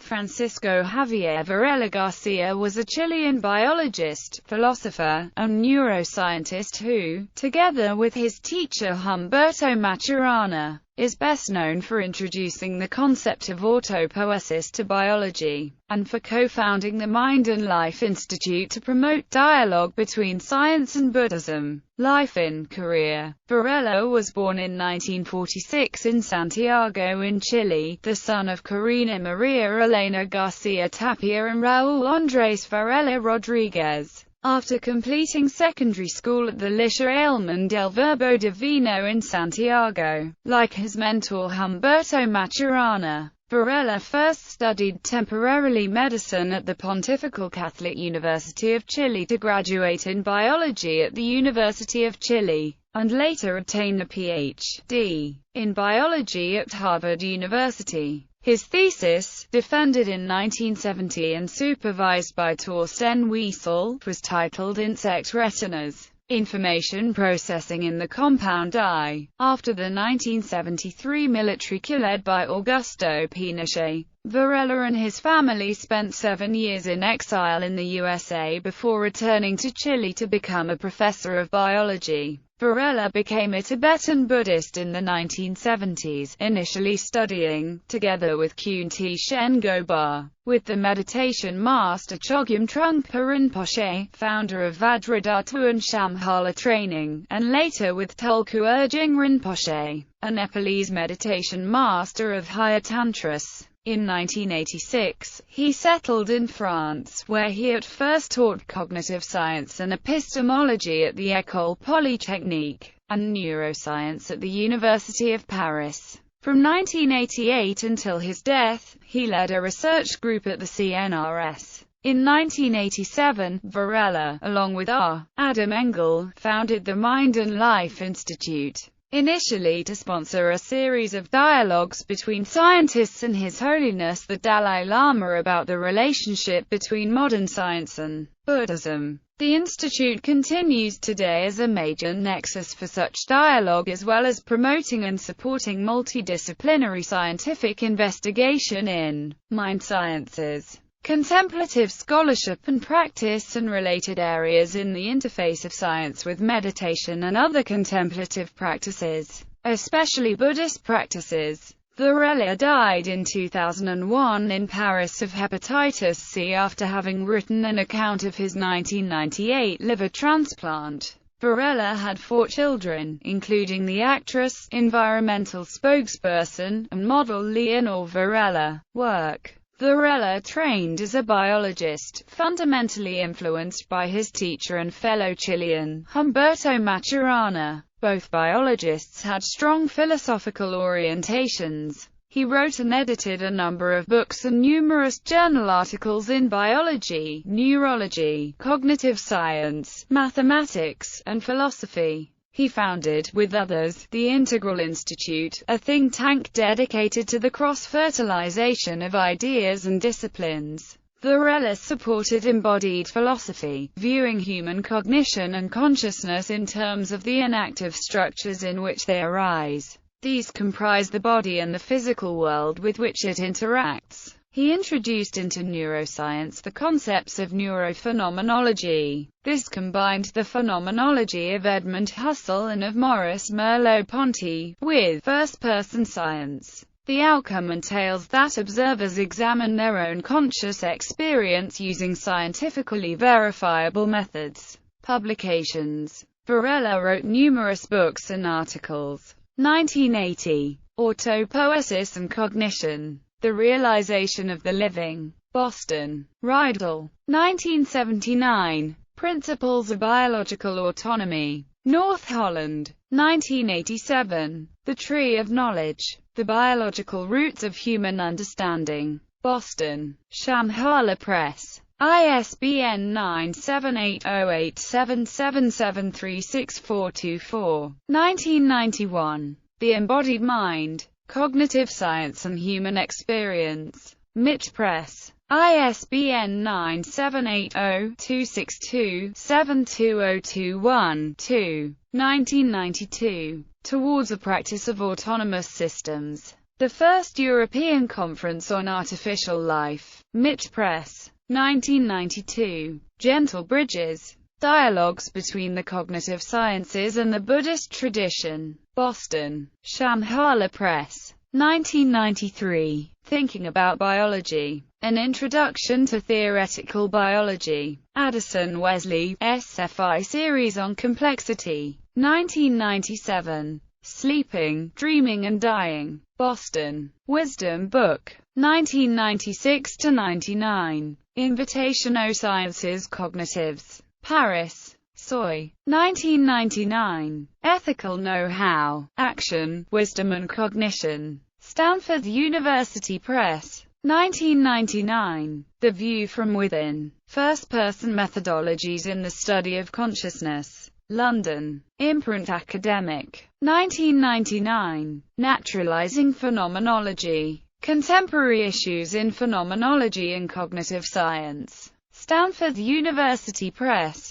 Francisco Javier Varela García was a Chilean biologist, philosopher, and neuroscientist who, together with his teacher Humberto Maturana, is best known for introducing the concept of autopoiesis to biology, and for co-founding the Mind and Life Institute to promote dialogue between science and Buddhism. Life in career. Varela was born in 1946 in Santiago in Chile, the son of Corina Maria Elena García Tapia and Raúl Andrés Varela Rodríguez. After completing secondary school at the Liceo Alemán del Verbo Divino in Santiago, like his mentor Humberto Maturana, Varela first studied temporarily medicine at the Pontifical Catholic University of Chile to graduate in biology at the University of Chile, and later obtained a Ph.D. in biology at Harvard University. His thesis, defended in 1970 and supervised by Torsten Wiesel, was titled Insect Retinas: Information Processing in the Compound Eye. After the 1973 military coup led by Augusto Pinochet, Varela and his family spent 7 years in exile in the USA before returning to Chile to become a professor of biology. Varela became a Tibetan Buddhist in the 1970s, initially studying, together with Kunti Shengobar, with the meditation master Chogyam Trungpa Rinpoche, founder of Vajradhatu and Shambhala training, and later with Tulku Urging Rinpoche, a Nepalese meditation master of higher tantras. In 1986, he settled in France, where he at first taught cognitive science and epistemology at the École Polytechnique, and neuroscience at the University of Paris. From 1988 until his death, he led a research group at the CNRS. In 1987, Varela, along with R. Adam Engel, founded the Mind and Life Institute, initially to sponsor a series of dialogues between scientists and His Holiness the Dalai Lama about the relationship between modern science and Buddhism. The institute continues today as a major nexus for such dialogue, as well as promoting and supporting multidisciplinary scientific investigation in mind sciences, contemplative scholarship and practice, and related areas in the interface of science with meditation and other contemplative practices, especially Buddhist practices. Varela died in 2001 in Paris of hepatitis C after having written an account of his 1998 liver transplant. Varela had 4 children, including the actress, environmental spokesperson, and model Leonor Varela. Work. Varela trained as a biologist, fundamentally influenced by his teacher and fellow Chilean, Humberto Maturana. Both biologists had strong philosophical orientations. He wrote and edited a number of books and numerous journal articles in biology, neurology, cognitive science, mathematics, and philosophy. He founded, with others, the Integral Institute, a think tank dedicated to the cross-fertilization of ideas and disciplines. Varela supported embodied philosophy, viewing human cognition and consciousness in terms of the inactive structures in which they arise. These comprise the body and the physical world with which it interacts. He introduced into neuroscience the concepts of neurophenomenology. This combined the phenomenology of Edmund Husserl and of Maurice Merleau-Ponty, with first-person science. The outcome entails that observers examine their own conscious experience using scientifically verifiable methods. Publications. Varela wrote numerous books and articles. 1980. Autopoiesis and Cognition. The Realization of the Living. Boston. Rydell. 1979. Principles of Biological Autonomy. North Holland. 1987. The Tree of Knowledge. The Biological Roots of Human Understanding. Boston. Shambhala Press. ISBN 9780877736424. 1991. The Embodied Mind. Cognitive Science and Human Experience. MIT Press. ISBN 978-0262-72021-2. 1992. Towards a Practice of Autonomous Systems. The First European Conference on Artificial Life. MIT Press. 1992. Gentle Bridges. Dialogues Between the Cognitive Sciences and the Buddhist Tradition. Boston. Shambhala Press. 1993. Thinking About Biology. An Introduction to Theoretical Biology. Addison Wesley, SFI Series on Complexity. 1997. Sleeping, Dreaming and Dying. Boston. Wisdom Book. 1996-99. Invitation O Sciences Cognitives. Paris. Soy. 1999. Ethical Know-How, Action, Wisdom and Cognition. Stanford University Press. 1999. The View from Within. First-Person Methodologies in the Study of Consciousness. London. Imprint Academic. 1999. Naturalizing Phenomenology. Contemporary Issues in Phenomenology and Cognitive Science. Stanford University Press.